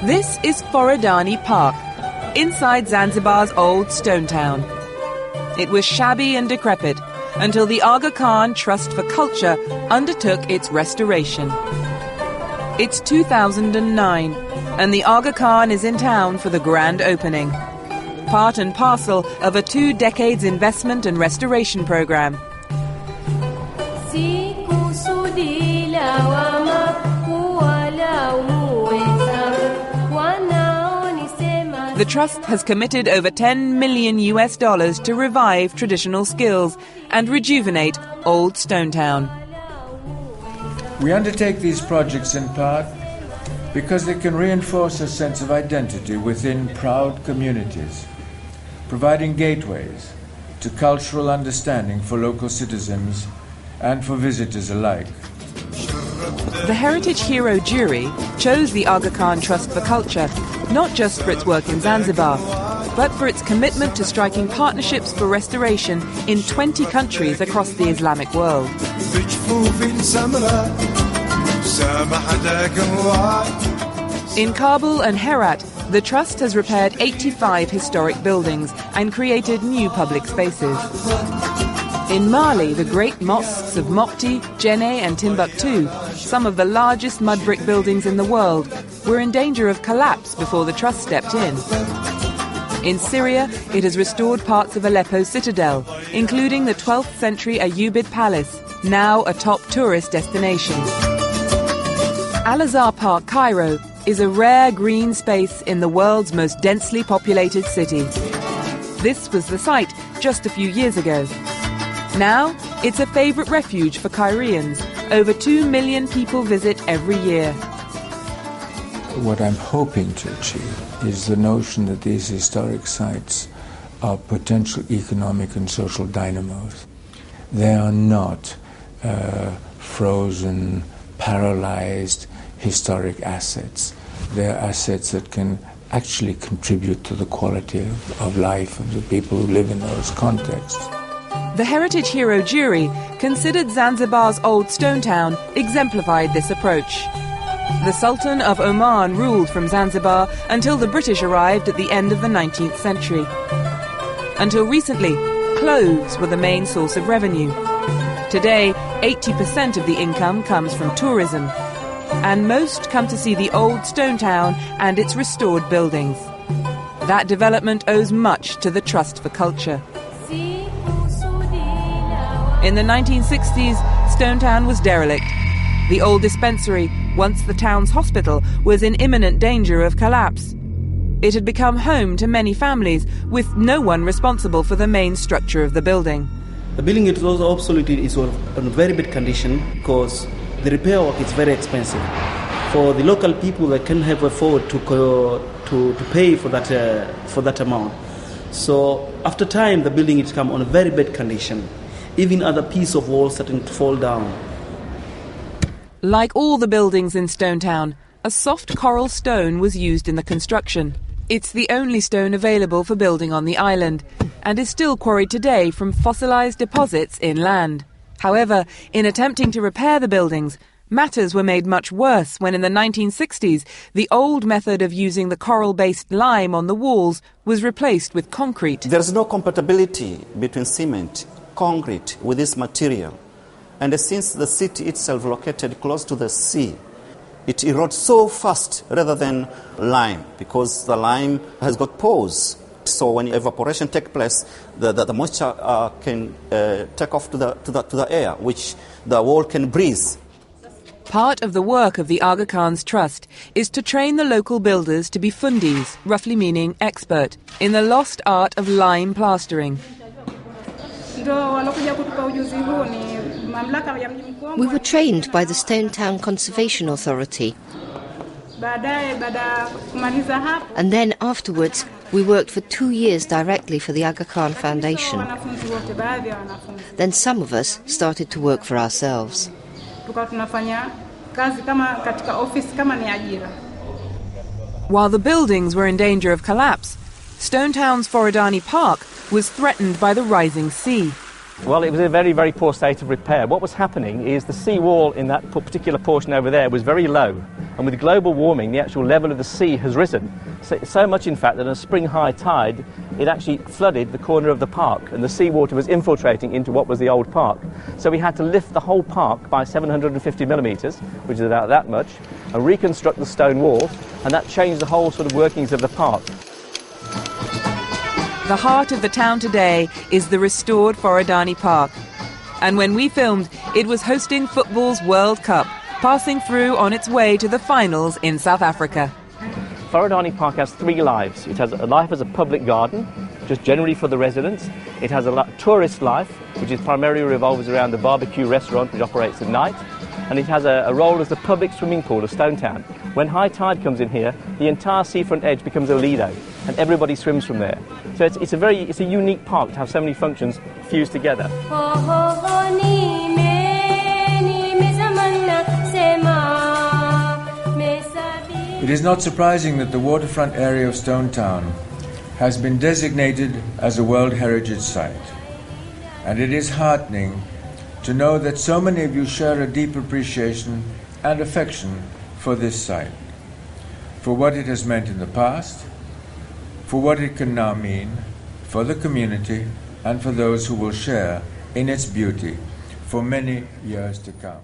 This is Forodani Park, inside Zanzibar's old stone town. It was shabby and decrepit until the Agha Khan Trust for Culture undertook its restoration. It's 2009, and the Agha Khan is in town for the grand opening, part and parcel of a 2 decades investment and restoration program. The trust has committed over $10 million to revive traditional skills and rejuvenate Old Stone Town. We undertake these projects in part because they can reinforce a sense of identity within proud communities, providing gateways to cultural understanding for local citizens and for visitors alike. The Heritage Hero jury chose the Agha Khan Trust for Culture not just for its work in Zanzibar, but for its commitment to striking partnerships for restoration in 20 countries across the Islamic world. In Kabul and Herat, the Trust has repaired 85 historic buildings and created new public spaces. In Mali, the great mosques of Mopti, Djenné and Timbuktu, some of the largest mud brick buildings in the world, were in danger of collapse before the Trust stepped in. In Syria, it has restored parts of Aleppo's citadel, including the 12th century Ayyubid Palace, now a top tourist destination. Al-Azhar Park, Cairo, is a rare green space in the world's most densely populated city. This was the site just a few years ago. Now, it's a favourite refuge for Caireans. Over 2 million people visit every year. What I'm hoping to achieve is the notion that these historic sites are potential economic and social dynamos. They are not frozen, paralyzed historic assets. They are assets that can actually contribute to the quality of life of the people who live in those contexts. The Heritage Hero jury considered Zanzibar's Old Stone Town exemplified this approach. The Sultan of Oman ruled from Zanzibar until the British arrived at the end of the 19th century. Until recently, clothes were the main source of revenue. Today, 80% of the income comes from tourism, and most come to see the Old Stone Town and its restored buildings. That development owes much to the Trust for Culture. In the 1960s, Stone Town was derelict. The old dispensary, once the town's hospital, was in imminent danger of collapse. It had become home to many families, with no one responsible for the main structure of the building. The building is also obsolete, is in very bad condition because the repair work is very expensive. For the local people, they can't have afford to pay for that amount. So after time, the building has come on a very bad condition. Even other piece of wall starting to fall down. Like all the buildings in Stone Town, a soft coral stone was used in the construction. It's the only stone available for building on the island, and is still quarried today from fossilised deposits inland. However, in attempting to repair the buildings, matters were made much worse when in the 1960s the old method of using the coral-based lime on the walls was replaced with concrete. There is no compatibility between cement, concrete with this material, and since the city itself located close to the sea, it erodes so fast rather than lime, because the lime has got pores. So when evaporation takes place, the moisture can take off to the air, which the wall can breathe. Part of the work of the Agha Khan's Trust is to train the local builders to be fundis, roughly meaning expert, in the lost art of lime plastering. We were trained by the Stone Town Conservation Authority. And then afterwards, we worked for 2 years directly for the Agha Khan Foundation. Then some of us started to work for ourselves. While the buildings were in danger of collapse, Stone Town's Forodani Park was threatened by the rising sea. Well, it was in a very, very poor state of repair. What was happening is the seawall in that particular portion over there was very low. And with global warming, the actual level of the sea has risen. So much, in fact, that on a spring high tide, it actually flooded the corner of the park, and the seawater was infiltrating into what was the old park. So we had to lift the whole park by 750 millimetres, which is about that much, and reconstruct the stone walls, and that changed the whole sort of workings of the park. The heart of the town today is the restored Forodani Park. And when we filmed, it was hosting football's World Cup, passing through on its way to the finals in South Africa. Forodani Park has three lives. It has a life as a public garden, just generally for the residents. It has a tourist life, which is primarily revolves around the barbecue restaurant, which operates at night. And it has a role as the public swimming pool of Stone Town. When high tide comes in here, the entire seafront edge becomes a lido, and everybody swims from there. So it's a unique park to have so many functions fused together. It is not surprising that the waterfront area of Stone Town has been designated as a World Heritage Site. And it is heartening to know that so many of you share a deep appreciation and affection for this site, for what it has meant in the past, for what it can now mean, for the community, and for those who will share in its beauty for many years to come.